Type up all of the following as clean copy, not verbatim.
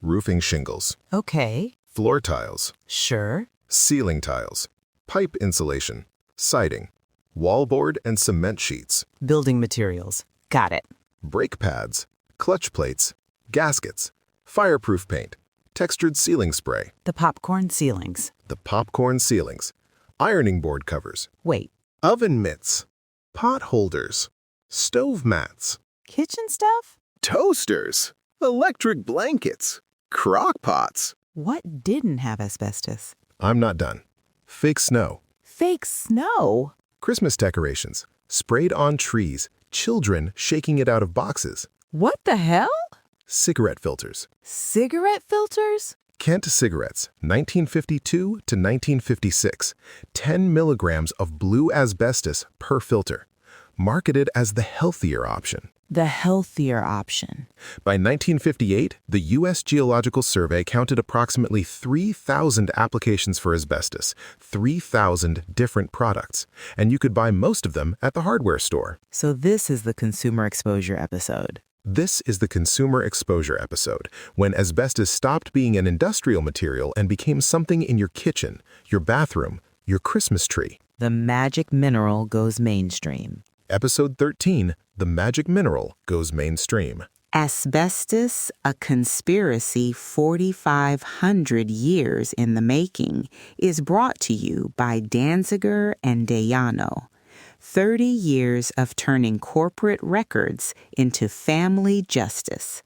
roofing shingles, Okay. floor tiles, Sure. ceiling tiles, pipe insulation, siding, wallboard and cement sheets, Building materials. Got it. brake pads, clutch plates, gaskets, fireproof paint, textured ceiling spray, The popcorn ceilings. the popcorn ceilings, ironing board covers, Wait. oven mitts, pot holders, stove mats, Kitchen stuff? toasters, electric blankets, crock pots. What didn't have asbestos? I'm not done. Fake snow, Fake snow. Christmas decorations, sprayed on trees, children shaking it out of boxes, What the hell? cigarette filters, Cigarette filters? Kent cigarettes, 1952 to 1956, 10 milligrams of blue asbestos per filter, marketed as the healthier option. The healthier option. By 1958, the U.S. Geological Survey counted approximately 3,000 applications for asbestos, 3,000 different products, and you could buy most of them at the hardware store. So this is the consumer exposure episode. This is the consumer exposure episode, when asbestos stopped being an industrial material and became something in your kitchen, your bathroom, your Christmas tree. The magic mineral goes mainstream. Episode 13, The Magic Mineral Goes Mainstream. Asbestos, a conspiracy 4,500 years in the making, is brought to you by Danziger and Dayano. 30 years of turning corporate records into family justice.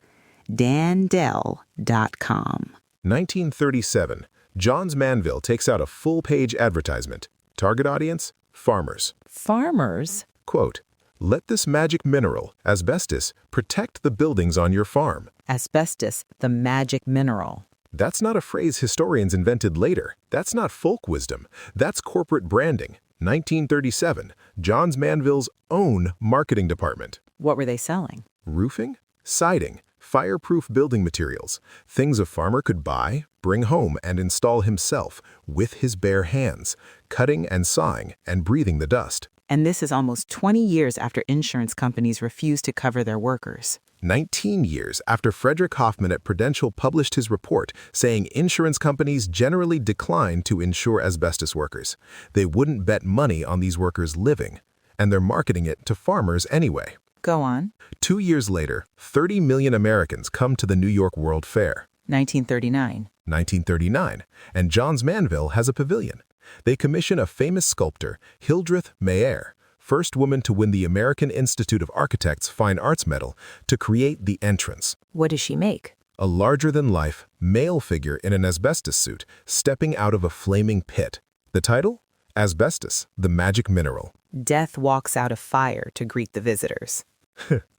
dandel.com. 1937, Johns-Manville takes out a full-page advertisement. Target audience? Farmers. Farmers? Quote, "Let this magic mineral, asbestos, protect the buildings on your farm." Asbestos, the magic mineral. That's not a phrase historians invented later. That's not folk wisdom. That's corporate branding. 1937, Johns-Manville's own marketing department. What were they selling? Roofing, siding, fireproof building materials, things a farmer could buy, bring home, and install himself with his bare hands, cutting and sawing and breathing the dust. And this is almost 20 years after insurance companies refused to cover their workers. 19 years after Frederick Hoffman at Prudential published his report saying insurance companies generally decline to insure asbestos workers. They wouldn't bet money on these workers living, and they're marketing it to farmers anyway. Go on. 2 years later, 30 million Americans come to the New York World Fair. 1939. 1939, and Johns-Manville has a pavilion. They commission a famous sculptor, Hildreth Mayer, first woman to win the American Institute of Architects Fine Arts Medal, to create the entrance. What does she make? A larger-than-life male figure in an asbestos suit stepping out of a flaming pit. The title? Asbestos, the Magic Mineral. Death walks out of fire to greet the visitors.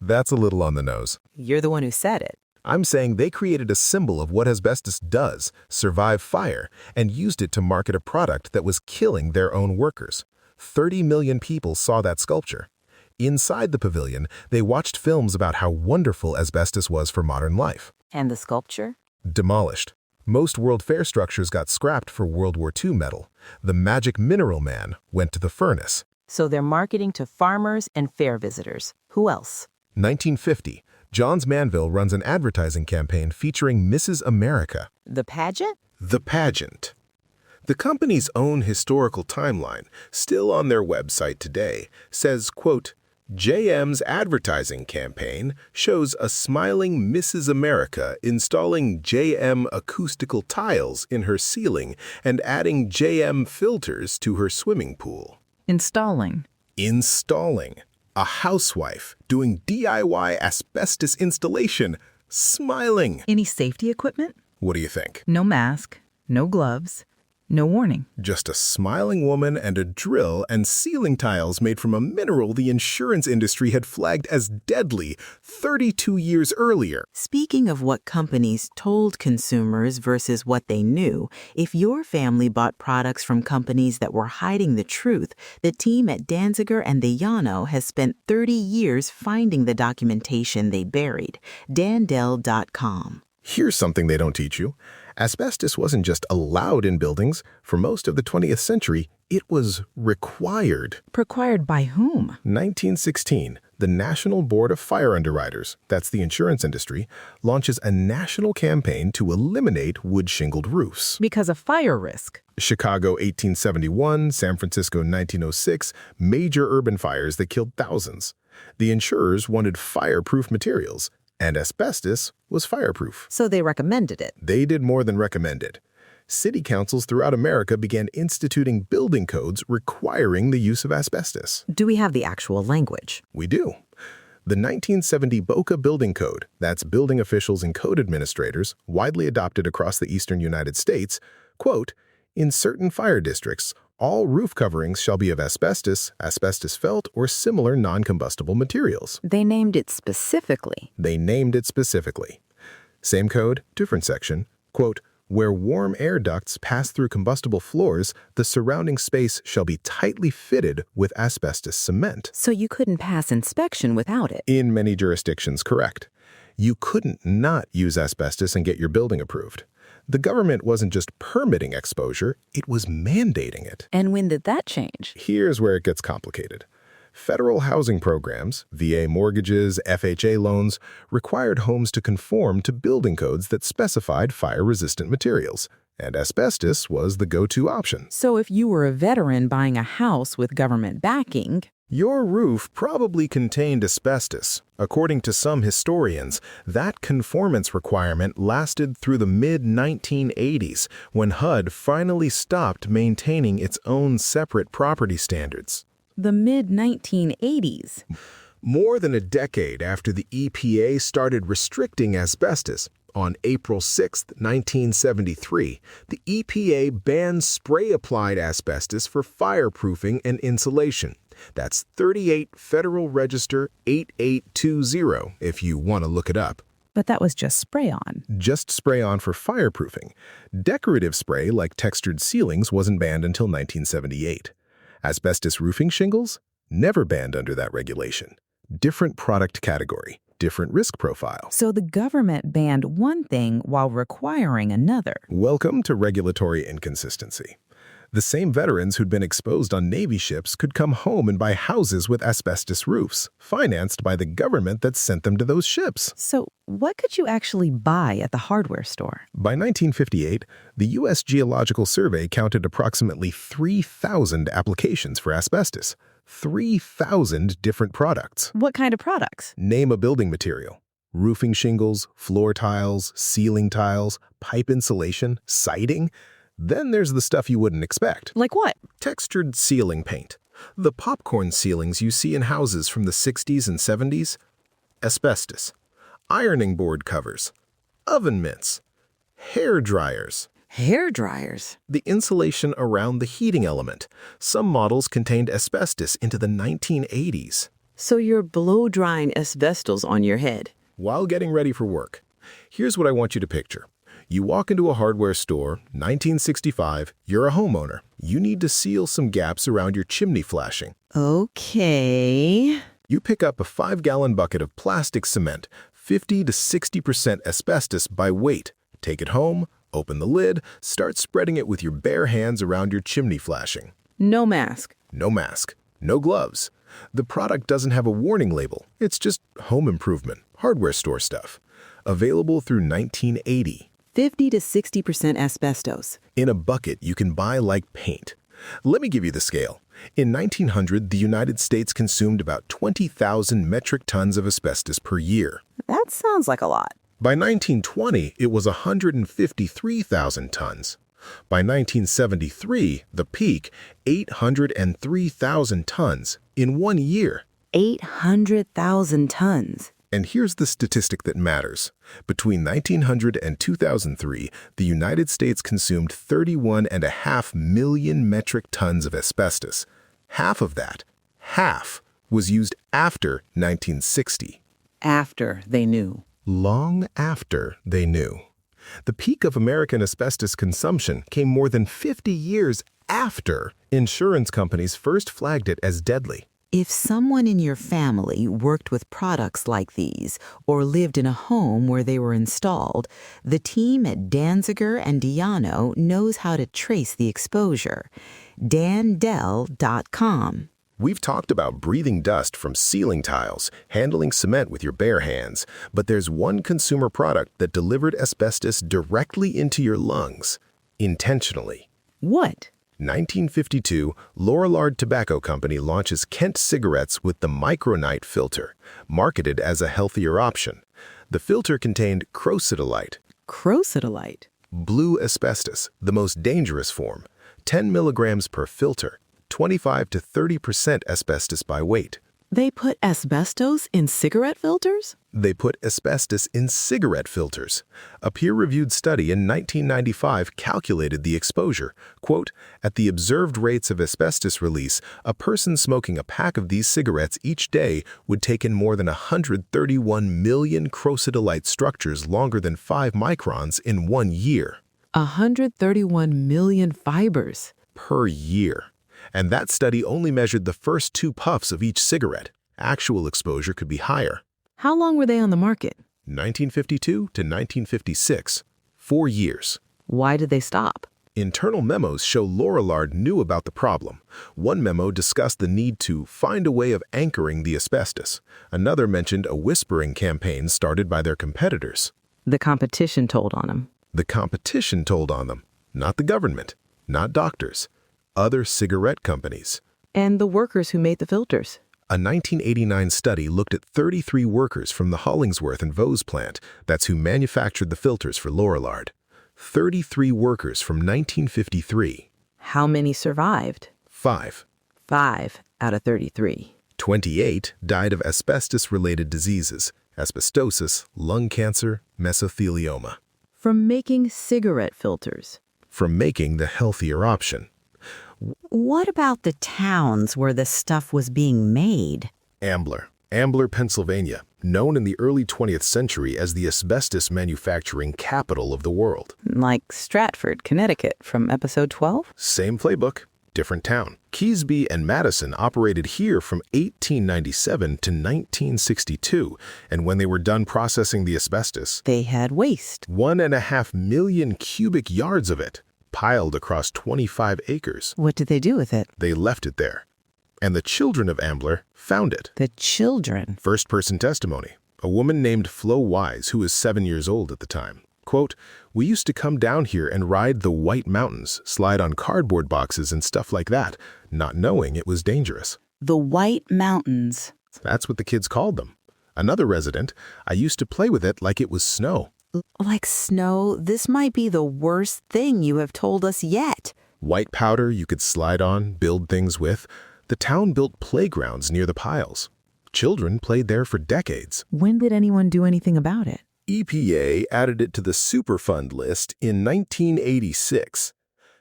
That's a little on the nose. You're the one who said it. I'm saying they created a symbol of what asbestos does, survive fire, and used it to market a product that was killing their own workers. 30 million people saw that sculpture. Inside the pavilion, they watched films about how wonderful asbestos was for modern life. And the sculpture? Demolished. Most World Fair structures got scrapped for World War II metal. The Magic Mineral Man went to the furnace. So they're marketing to farmers and fair visitors. Who else? 1950. Johns-Manville runs an advertising campaign featuring Mrs. America. The pageant? The pageant. The company's own historical timeline, still on their website today, says, quote, JM's advertising campaign shows a smiling Mrs. America installing JM acoustical tiles in her ceiling and adding JM filters to her swimming pool. Installing. A housewife doing DIY asbestos installation, smiling. Any safety equipment? What do you think? No mask, no gloves, no warning. Just a smiling woman and a drill and ceiling tiles made from a mineral the insurance industry had flagged as deadly 32 years earlier. Speaking of what companies told consumers versus what they knew, if your family bought products from companies that were hiding the truth, the team at Danziger and Dayano has spent 30 years finding the documentation they buried. dandel.com. Here's something they don't teach you. Asbestos wasn't just allowed in buildings. For most of the 20th century, it was required. Required by whom? 1916, the National Board of Fire Underwriters, that's the insurance industry, launches a national campaign to eliminate wood-shingled roofs. Because of fire risk. Chicago 1871, San Francisco 1906, major urban fires that killed thousands. The insurers wanted fireproof materials, and asbestos was fireproof. So they recommended it. They did more than recommend it. City councils throughout America began instituting building codes requiring the use of asbestos. Do we have the actual language? We do. The 1970 BOCA Building Code, that's building officials and code administrators, widely adopted across the eastern United States, quote, "In certain fire districts, all roof coverings shall be of asbestos, asbestos felt, or similar noncombustible materials." They named it specifically. Same code, different section, quote, "Where warm air ducts pass through combustible floors, the surrounding space shall be tightly fitted with asbestos cement." So you couldn't pass inspection without it. In many jurisdictions, correct. You couldn't not use asbestos and get your building approved. The government wasn't just permitting exposure, it was mandating it. And when did that change? Here's where it gets complicated. Federal housing programs, VA mortgages, FHA loans, required homes to conform to building codes that specified fire-resistant materials, and asbestos was the go-to option. So if you were a veteran buying a house with government backing, Your roof probably contained asbestos. According to some historians, that conformance requirement lasted through the mid-1980s, when HUD finally stopped maintaining its own separate property standards. the mid-1980s. More than a decade after the EPA started restricting asbestos, on April 6, 1973, the EPA banned spray-applied asbestos for fireproofing and insulation. That's 38 Federal Register 8820 if you want to look it up. But that was just spray-on. Just spray-on for fireproofing. Decorative spray, like textured ceilings, wasn't banned until 1978. Asbestos roofing shingles? Never banned under that regulation. Different product category, different risk profile. So the government banned one thing while requiring another. Welcome to regulatory inconsistency. The same veterans who'd been exposed on Navy ships could come home and buy houses with asbestos roofs, financed by the government that sent them to those ships. So what could you actually buy at the hardware store? By 1958, the U.S. Geological Survey counted approximately 3,000 applications for asbestos. 3,000 different products. What kind of products? Name a building material. Roofing shingles, floor tiles, ceiling tiles, pipe insulation, siding. Then there's the stuff you wouldn't expect. Like what? Textured ceiling paint. The popcorn ceilings you see in houses from the 60s and 70s. Asbestos. Ironing board covers. Oven mitts. Hair dryers. Hair dryers. The insulation around the heating element. Some models contained asbestos into the 1980s. So you're blow-drying asbestos on your head. While getting ready for work. Here's what I want you to picture. You walk into a hardware store, 1965, you're a homeowner. You need to seal some gaps around your chimney flashing. Okay. You pick up a 5-gallon bucket of plastic cement, 50 to 60% asbestos by weight. Take it home, open the lid, start spreading it with your bare hands around your chimney flashing. No mask. No mask, no gloves. The product doesn't have a warning label. It's just home improvement, hardware store stuff. Available through 1980. 50 to 60% asbestos. In a bucket you can buy like paint. Let me give you the scale. In 1900, the United States consumed about 20,000 metric tons of asbestos per year. That sounds like a lot. By 1920, it was 153,000 tons. By 1973, the peak, 803,000 tons in 1 year. 800,000 tons. And here's the statistic that matters. Between 1900 and 2003, the United States consumed 31.5 million metric tons of asbestos. Half of that, was used after 1960. After they knew. Long after they knew. The peak of American asbestos consumption came more than 50 years after insurance companies first flagged it as deadly. If someone in your family worked with products like these or lived in a home where they were installed, the team at Danziger and Diano knows how to trace the exposure. dandel.com. We've talked about breathing dust from ceiling tiles, handling cement with your bare hands, but there's one consumer product that delivered asbestos directly into your lungs, intentionally. What? 1952, Lorillard Tobacco Company launches Kent cigarettes with the Micronite filter, marketed as a healthier option. The filter contained crocidolite, Crocidolite. blue asbestos, the most dangerous form, 10 milligrams per filter, 25 to 30% asbestos by weight. They put asbestos in cigarette filters? They put asbestos in cigarette filters. A peer-reviewed study in 1995 calculated the exposure. Quote, at the observed rates of asbestos release, a person smoking a pack of these cigarettes each day would take in more than 131 million crocidolite structures longer than 5 microns in 1 year. 131 million fibers. Per year. And that study only measured the first 2 puffs of each cigarette. Actual exposure could be higher. How long were they on the market? 1952 to 1956. 4 years. Why did they stop? Internal memos show Lorillard knew about the problem. One memo discussed the need to find a way of anchoring the asbestos. Another mentioned a whispering campaign started by their competitors. The competition told on them. The competition told on them, not the government, not doctors, other cigarette companies. And the workers who made the filters. A 1989 study looked at 33 workers from the Hollingsworth and Vose plant, that's who manufactured the filters for Lorillard. 33 workers from 1953. How many survived? 5. 5 out of 33. 28 died of asbestos-related diseases, asbestosis, lung cancer, mesothelioma. From making cigarette filters. From making the healthier option. What about the towns where the stuff was being made? Ambler, Pennsylvania, known in the early 20th century as the asbestos manufacturing capital of the world. Like Stratford, Connecticut from episode 12? Same playbook, different town. Keysby and Madison operated here from 1897 to 1962, and when they were done processing the asbestos, They had waste. 1.5 million cubic yards of it, piled across 25 acres. What did they do with it? They left it there. And the children of Ambler found it. The children. First-person testimony. A woman named Flo Wise, who was 7 years old at the time. Quote, we used to come down here and ride the White Mountains, slide on cardboard boxes and stuff like that, not knowing it was dangerous. The White Mountains. That's what the kids called them. Another resident, I used to play with it like it was snow. Like snow, this might be the worst thing you have told us yet. White powder you could slide on, build things with. The town built playgrounds near the piles. Children played there for decades. When did anyone do anything about it? EPA added it to the Superfund list in 1986.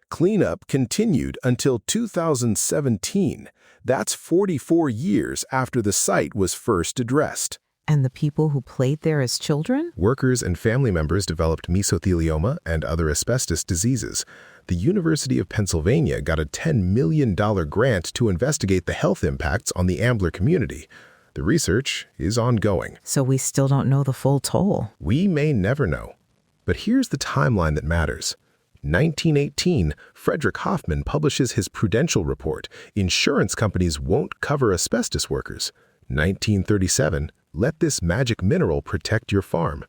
Cleanup continued until 2017. That's 44 years after the site was first addressed. And the people who played there as children? Workers and family members developed mesothelioma and other asbestos diseases. The University of Pennsylvania got a $10 million grant to investigate the health impacts on the Ambler community. The research is ongoing. So we still don't know the full toll. We may never know. But here's the timeline that matters. 1918, Frederick Hoffman publishes his Prudential Report, Insurance Companies Won't Cover Asbestos Workers. 1937, Let This Magic Mineral Protect Your Farm.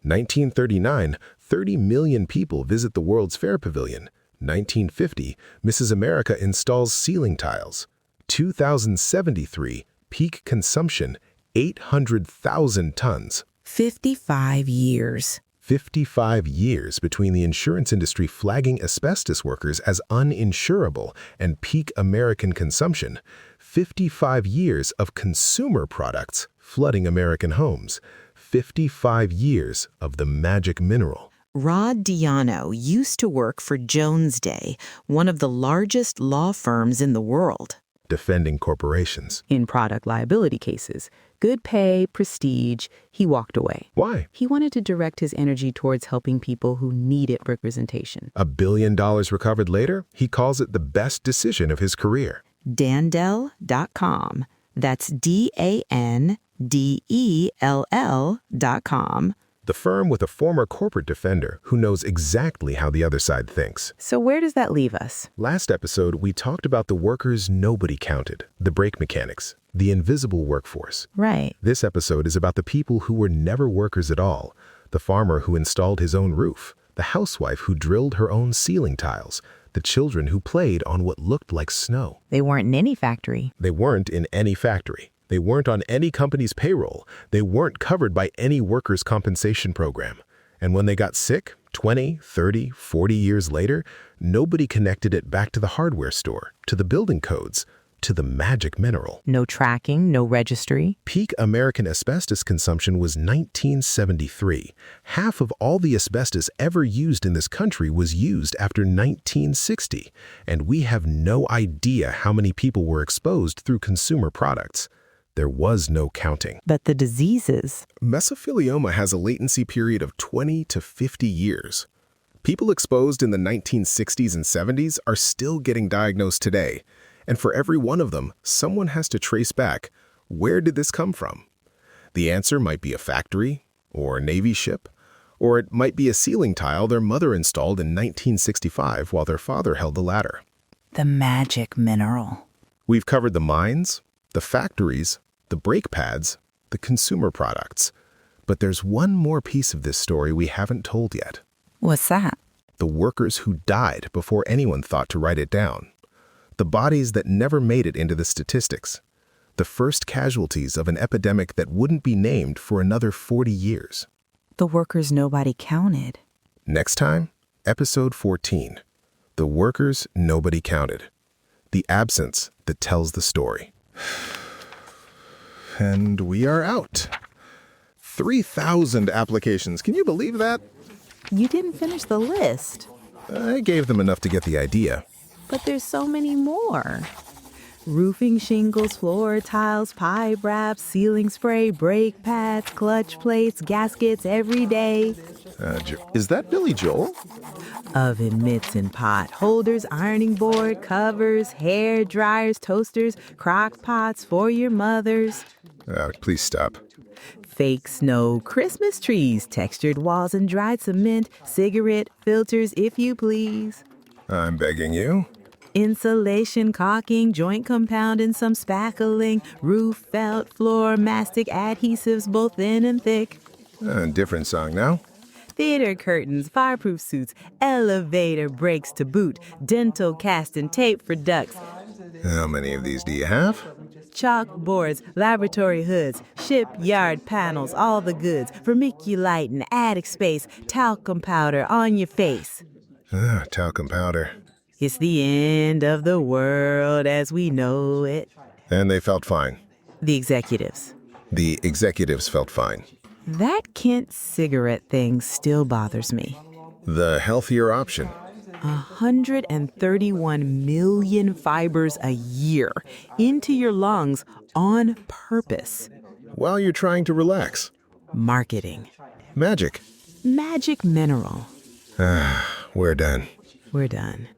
1939, 30 million people visit the World's Fair Pavilion. 1950, Mrs. America installs ceiling tiles. 2073, peak consumption, 800,000 tons. 55 years. 55 years between the insurance industry flagging asbestos workers as uninsurable and peak American consumption. 55 years of consumer products flooding American homes. 55 years of the magic mineral. Rod Diano used to work for Jones Day, one of the largest law firms in the world. Defending corporations. In product liability cases, good pay, prestige, he walked away. Why? He wanted to direct his energy towards helping people who needed representation. $1 billion recovered later, he calls it the best decision of his career. Dandel.com. That's DANDELL.com. The firm with a former corporate defender who knows exactly how the other side thinks. So where does that leave us? Last episode, we talked about the workers nobody counted, the brake mechanics, the invisible workforce. Right. This episode is about the people who were never workers at all, the farmer who installed his own roof, the housewife who drilled her own ceiling tiles, the children who played on what looked like snow. They weren't in any factory. They weren't in any factory. They weren't on any company's payroll. They weren't covered by any workers' compensation program. And when they got sick, 20, 30, 40 years later, nobody connected it back to the hardware store, to the building codes, to the magic mineral. No tracking, no registry. Peak American asbestos consumption was 1973. Half of all the asbestos ever used in this country was used after 1960. And we have no idea how many people were exposed through consumer products. There was no counting. But the diseases. Mesothelioma has a latency period of 20 to 50 years. People exposed in the 1960s and 70s are still getting diagnosed today. And for every one of them, someone has to trace back, where did this come from? The answer might be a factory, or a Navy ship, or it might be a ceiling tile their mother installed in 1965 while their father held the ladder. The magic mineral. We've covered the mines, the factories, the brake pads, the consumer products. But there's one more piece of this story we haven't told yet. What's that? The workers who died before anyone thought to write it down. The bodies that never made it into the statistics. The first casualties of an epidemic that wouldn't be named for another 40 years. The workers nobody counted. Next time, episode 14. The workers nobody counted. The absence that tells the story. And we are out. 3,000 applications. Can you believe that? You didn't finish the list. I gave them enough to get the idea. But there's so many more. Roofing shingles, floor tiles, pipe wraps, ceiling spray, brake pads, clutch plates, gaskets every day. Is that Billy Joel? Oven mitts and pot holders, ironing board, covers, hair dryers, toasters, crock pots for your mothers. Please stop. Fake snow, Christmas trees, textured walls and dried cement, cigarette filters if you please. I'm begging you. Insulation, caulking, joint compound and some spackling, roof felt, floor mastic adhesives both thin and thick. Different song now. Theater curtains, fireproof suits, elevator brakes to boot, dental cast and tape for ducts. How many of these do you have? Chalkboards, laboratory hoods, shipyard panels, all the goods, vermiculite and attic space, talcum powder on your face. Talcum powder. It's the end of the world as we know it. And they felt fine. The executives. The executives felt fine. That Kent cigarette thing still bothers me. The healthier option. 131 million fibers a year into your lungs on purpose. While you're trying to relax. Marketing. Magic. Magic mineral. We're done. We're done.